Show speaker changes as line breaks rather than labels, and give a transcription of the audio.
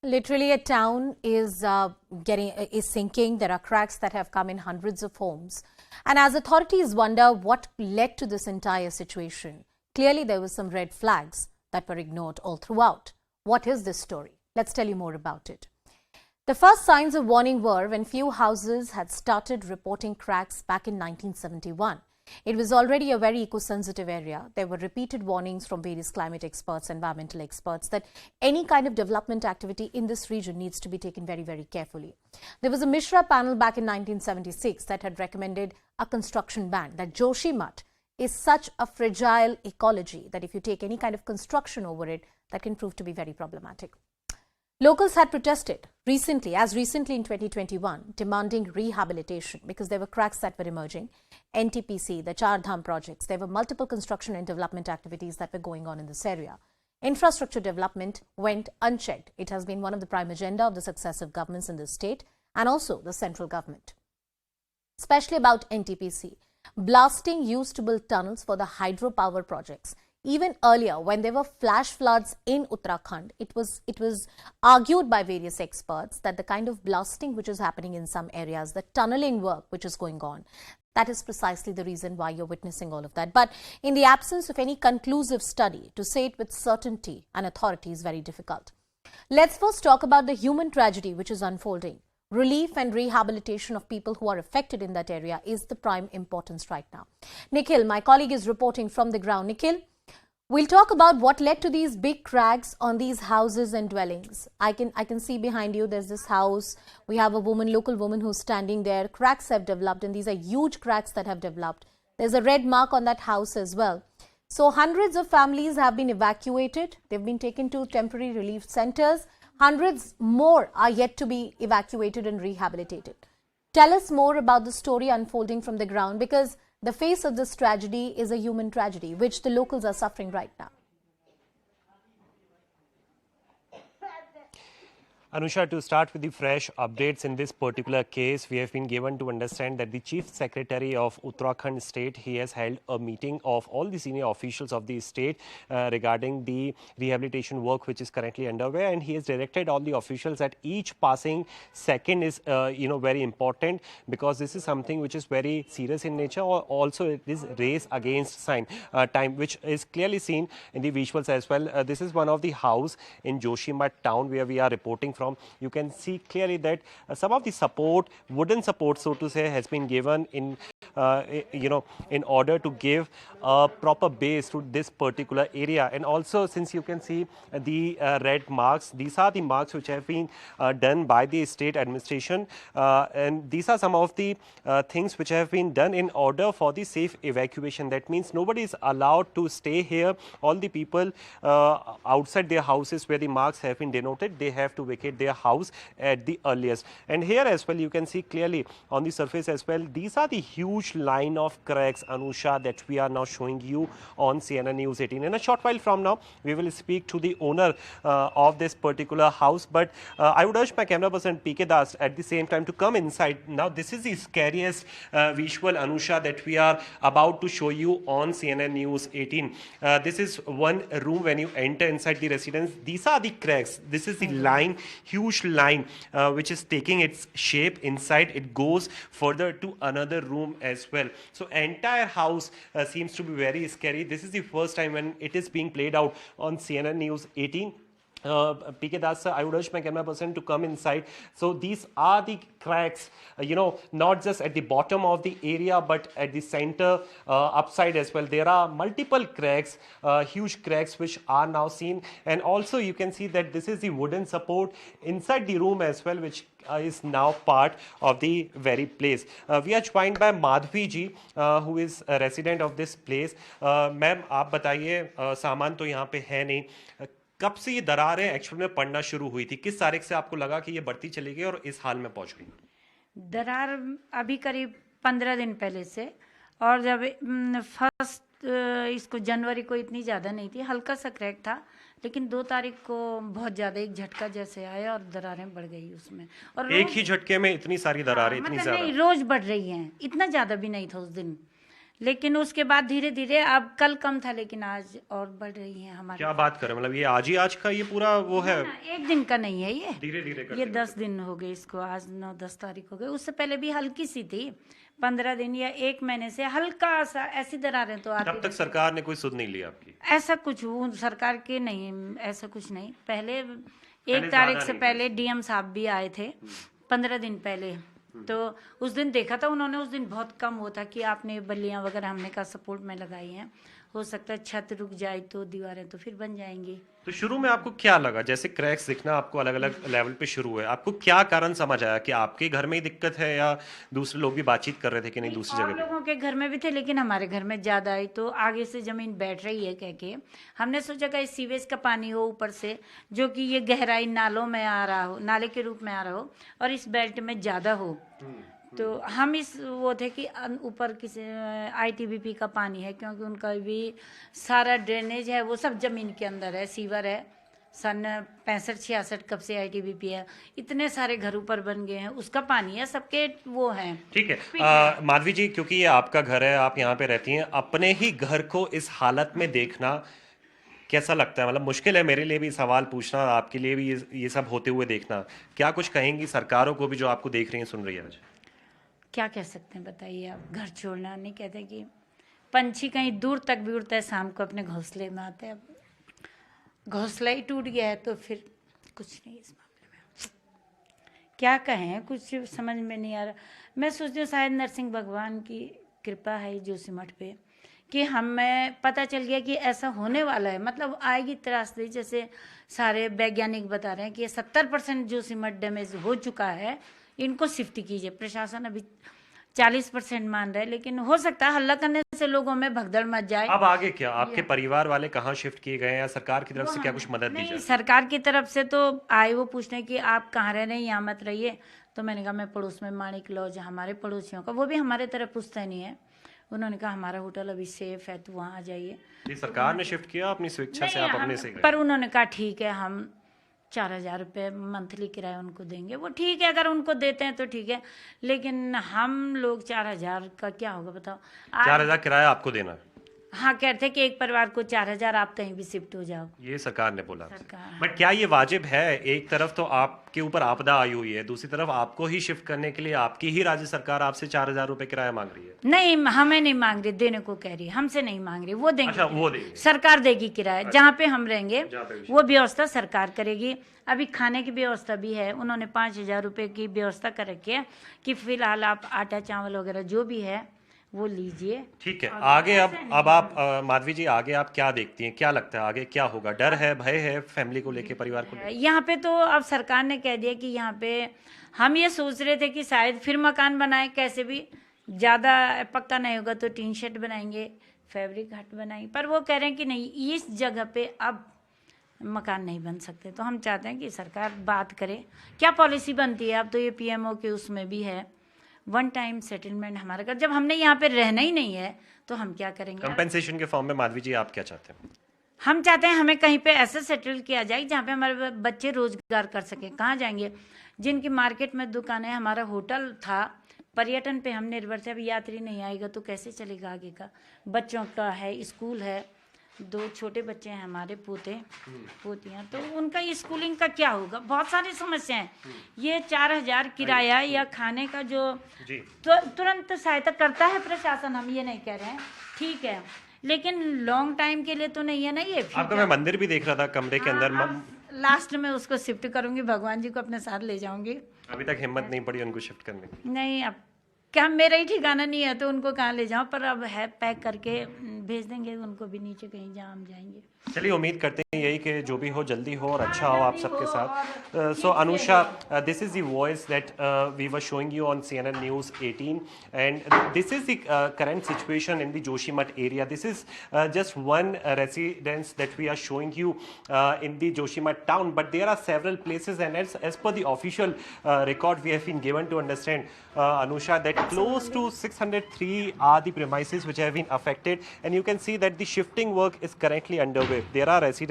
Literally, a town is sinking. There are cracks that have come in hundreds of homes, and as authorities wonder what led to this entire situation, clearly there were some red flags that were ignored all throughout. What is this story? Let's tell you more about it. The first signs of warning were when few houses had started reporting cracks back in 1971. It was already a very eco-sensitive area. There were repeated warnings from various climate experts, environmental experts, that any kind of development activity in this region needs to be taken very, very carefully. There was a Mishra panel back in 1976 that had recommended a construction ban, that Joshimath is such a fragile ecology that if you take any kind of construction over it, that can prove to be very problematic. Locals had protested recently in 2021, demanding rehabilitation because there were cracks that were emerging. NTPC, the Char Dham projects, there were multiple construction and development activities that were going on in this area. Infrastructure development went unchecked. It has been one of the prime agenda of the successive governments in the state and also the central government. Especially about NTPC, blasting used to build tunnels for the hydropower projects. Even earlier, when there were flash floods in Uttarakhand, it was argued by various experts that the kind of blasting which is happening in some areas, the tunneling work which is going on, that is precisely the reason why you're witnessing all of that. But in the absence of any conclusive study, to say it with certainty and authority is very difficult. Let's first talk about the human tragedy which is unfolding. Relief and rehabilitation of people who are affected in that area is the prime importance right now. Nikhil, my colleague, is reporting from the ground. Nikhil, we'll talk about what led to these big cracks on these houses and dwellings. I can see behind you there's this house. We have a local woman who's standing there. Cracks have developed, and these are huge cracks that have developed. There's a red mark on that house as well. So hundreds of families have been evacuated. They've been taken to temporary relief centers. Hundreds more are yet to be evacuated and rehabilitated. Tell us more about the story unfolding from the ground, because the face of this tragedy is a human tragedy, which the locals are suffering right now.
Anusha, to start with the fresh updates in this particular case, we have been given to understand that the Chief Secretary of Uttarakhand State, he has held a meeting of all the senior officials of the state regarding the rehabilitation work which is currently underway, and he has directed all the officials that each passing second is very important, because this is something which is very serious in nature. Also, it is race against time, which is clearly seen in the visuals as well. This is one of the house in Joshimath town where we are reporting from. You can see clearly that some of the wooden support, so to say, has been given in order to give a proper base to this particular area. And also, since you can see the red marks, these are the marks which have been done by the state administration, and these are some of the things which have been done in order for the safe evacuation. That means nobody is allowed to stay here. All the people outside their houses where the marks have been denoted, they have to vacate their house at the earliest. And here as well, you can see clearly on the surface as well, these are the huge line of cracks, Anusha, that we are now showing you on CNN News 18. In a short while from now, we will speak to the owner of this particular house, but I would urge my camera person PK Das at the same time to come inside. Now this is the scariest visual, Anusha, that we are about to show you on CNN News 18. This is one room. When you enter inside the residence, these are the cracks. This is the line, huge line, which is taking its shape inside. It goes further to another room as well. So entire house seems to be very scary. This is the first time when it is being played out on CNN News 18. PK Das sir, I would urge my camera person to come inside. So these are the cracks, not just at the bottom of the area, but at the center, upside as well. There are multiple cracks, huge cracks, which are now seen. And also you can see that this is the wooden support inside the room as well, which is now part of the very place. We are joined by Madhvi ji, who is a resident of this place. Ma'am, आप बताइए, सामान तो यहाँ पे है नहीं, कब से ये दरारें एक्चुअल में पड़ना शुरू हुई थी? किस तारीख से आपको लगा कि ये बढ़ती चली गई और इस हाल में पहुंच गई?
दरार अभी करीब 15 दिन पहले से, और जब फर्स्ट इसको जनवरी को इतनी ज़्यादा नहीं थी, हल्का सा क्रैक था, लेकिन 2 तारीख को बहुत ज़्यादा एक झटका जैसे आया और दरारें बढ़ गई उसमें। और
एक ही झटके में इतनी सारी दरारें, इतनी ज़्यादा?
नहीं, रोज बढ़ रही हैं, इतना ज़्यादा भी नहीं था उस दिन, लेकिन उसके बाद धीरे धीरे, अब कल कम था लेकिन आज और बढ़ रही है हमारे।
क्या बात करें, मतलब ये आज का ये पूरा वो है,
एक दिन का नहीं है ये,
धीरे धीरे
ये 10 दिन हो गए इसको, आज 9-10 तारीख हो गई। उससे पहले भी हल्की सी थी, 15 दिन या 1 महीने से हल्का सा ऐसी दरारें तो आती।
तब तक सरकार ने कोई सुध नहीं ली आपकी?
ऐसा कुछ वो सरकार के नहीं, ऐसा कुछ नहीं। पहले 1 तारीख से पहले डीएम साहब भी आए थे 15 दिन पहले, तो उस दिन देखा था उन्होंने, उस दिन बहुत कम वो था कि आपने बल्लियां वगैरह हमने का सपोर्ट में लगाई हैं, हो सकता है छत रुक जाए तो दीवारें तो फिर बन जाएंगी।
तो शुरू में आपको क्या लगा, जैसे क्रैक्स दिखना आपको अलग अलग लेवल पे शुरू हुए, आपको क्या कारण समझ आया कि आपके घर में ही दिक्कत है या दूसरे लोग भी बातचीत कर रहे थे कि नहीं दूसरी जगह पे?
लोगों के घर में भी थे लेकिन हमारे घर में ज्यादा आई, तो आगे से जमीन बैठ रही है कह के हमने सोचा कि सीवेज का पानी हो ऊपर से, जो कि ये गहराई नालों में आ रहा हो, नाले के रूप में आ रहा हो और इस बेल्ट में ज्यादा हो, तो हम इस वो थे कि ऊपर किसी आईटीबीपी का पानी है, क्योंकि उनका भी सारा ड्रेनेज है वो सब जमीन के अंदर है, सीवर है। सन 65-66 कब से आईटीबीपी है, इतने सारे घर ऊपर बन गए हैं, उसका पानी है, सबके वो है।
ठीक है माधवी जी, क्योंकि ये आपका घर है, आप यहाँ पे रहती हैं, अपने ही घर को इस हालत में देखना कैसा लगता है? मतलब मुश्किल है मेरे लिए भी सवाल पूछना, आपके लिए भी ये सब होते हुए देखना। क्या कुछ कहेंगी सरकारों को भी जो आपको देख रही हैं, सुन रही है आज?
क्या कह सकते हैं बताइए आप, घर छोड़ना नहीं कहते कि पंछी कहीं दूर तक भी उड़ता है, शाम को अपने घोंसले में आते हैं, अब घोंसला ही टूट गया है तो फिर कुछ नहीं इस मामले में क्या कहें, कुछ समझ में नहीं आ रहा। मैं सोचती हूँ शायद नरसिंह भगवान की कृपा है जोशीमठ पे कि हमें पता चल गया कि ऐसा होने वाला है, मतलब आएगी त्रासदी। जैसे सारे वैज्ञानिक बता रहे हैं कि 70% जोशीमठ डैमेज हो चुका है, इनको शिफ्ट कीजिए। प्रशासन अभी 40% मान रहा है, लेकिन हो सकता है हल्ला करने से लोगों में भगदड़ मच जाए।
अब आगे क्या, आपके परिवार वाले कहाँ शिफ्ट किए गए हैं या सरकार की तरफ से क्या कुछ मदद दी जाए?
सरकार की तरफ से तो आए, वो पूछने कि आप कहाँ रह रहे हैं, यहाँ मत रहिए। तो मैंने कहा मैं पड़ोस में माणिक लॉज हमारे पड़ोसियों का, वो भी हमारे तरफ पूछता नहीं है। उन्होंने कहा हमारा होटल अभी सेफ है तो वहाँ आ जाइए।
ये सरकार ने शिफ्ट किया अपनी स्वेच्छा से, आप अपने से गए?
पर उन्होंने कहा ठीक है, हम 4000 रुपये मंथली किराया उनको देंगे। वो ठीक है, अगर उनको देते हैं तो ठीक है, लेकिन हम लोग 4000 का क्या होगा बताओ।
4000 किराया आपको देना है?
हाँ, कहते हैं कि एक परिवार को 4000, आप कहीं भी शिफ्ट हो जाओ,
ये सरकार ने बोला।
सरकार।
बट क्या ये वाजिब है? एक तरफ तो आपके ऊपर आपदा आई हुई है, दूसरी तरफ आपको ही शिफ्ट करने के लिए आपकी ही राज्य सरकार आपसे 4000 रुपए किराया मांग रही है।
नहीं, हमें नहीं मांग रही, देने को कह रही, हमसे नहीं मांग रही, वो देंगे।
अच्छा, वो देंगे,
सरकार देगी किराया। जहाँ पे हम रहेंगे
पे
वो व्यवस्था सरकार करेगी। अभी खाने की व्यवस्था भी है, उन्होंने 5000 रुपये की व्यवस्था कर रखी है कि फिलहाल आप आटा चावल वगैरह जो भी है वो लीजिए।
ठीक है, आगे अब आप माधवी जी, आगे आप क्या देखती हैं, क्या लगता है आगे क्या होगा? डर है, भय है फैमिली को लेके, परिवार को लेके?
यहाँ पे तो अब सरकार ने कह दिया कि यहाँ पे हम ये सोच रहे थे कि शायद फिर मकान बनाए, कैसे भी ज़्यादा पक्का नहीं होगा तो टीन शेड बनाएंगे, फैब्रिक हट बनाएंगे, पर वो कह रहे हैं कि नहीं, इस जगह पे अब मकान नहीं बन सकते। तो हम चाहते हैं कि सरकार बात करे, क्या पॉलिसी बनती है। अब तो ये पीएमओ के उसमें भी है, 1 टाइम सेटलमेंट हमारा कर, जब हमने यहाँ पे रहना ही नहीं है तो हम क्या करेंगे।
कंपेंसेशन के फॉर्म में माधवी जी आप क्या चाहते हैं?
हम चाहते हैं हमें कहीं पे ऐसा सेटल किया जाए जहाँ पे हमारे बच्चे रोजगार कर सकें। कहाँ जाएंगे? जिनकी मार्केट में दुकान है, हमारा होटल था, पर्यटन पे हम निर्भर थे, अभी यात्री नहीं आएगा तो कैसे चलेगा आगे का। बच्चों का है, स्कूल है, 2 छोटे बच्चे हैं हमारे, पोते पोतियाँ, तो उनका स्कूलिंग का क्या होगा। बहुत सारी समस्याएं। ये 4000 किराया या खाने का जो तुरंत सहायता करता है प्रशासन, हम ये नहीं कह रहे हैं, ठीक है, लेकिन लॉन्ग टाइम के लिए तो नहीं है ना ये।
आपका मैं मंदिर भी देख रहा था कमरे के अंदर,
लास्ट में उसको शिफ्ट करूंगी, भगवान जी को अपने साथ ले जाऊंगी।
अभी तक हिम्मत नहीं पड़ी उनको शिफ्ट करने की?
नहीं, अब क्या, मेरा ही ठिकाना नहीं है तो उनको कहाँ ले जाऊँ, पर अब है, पैक करके भेज देंगे उनको भी नीचे कहीं जहाँ हम जाएंगे।
चलिए, उम्मीद करते हैं यही कि जो भी हो जल्दी हो और अच्छा हो आप सबके साथ। So Anusha, this is the voice that we were showing you on CNN News 18 and this is the current situation in the Joshimath area. This is just one residence that we are showing you in the Joshimath town, but there are several places, and as per the official record we have been given to understand, Anusha, that close to 603 are the premises which have been affected, and you can see that the shifting work is currently underway. There are residents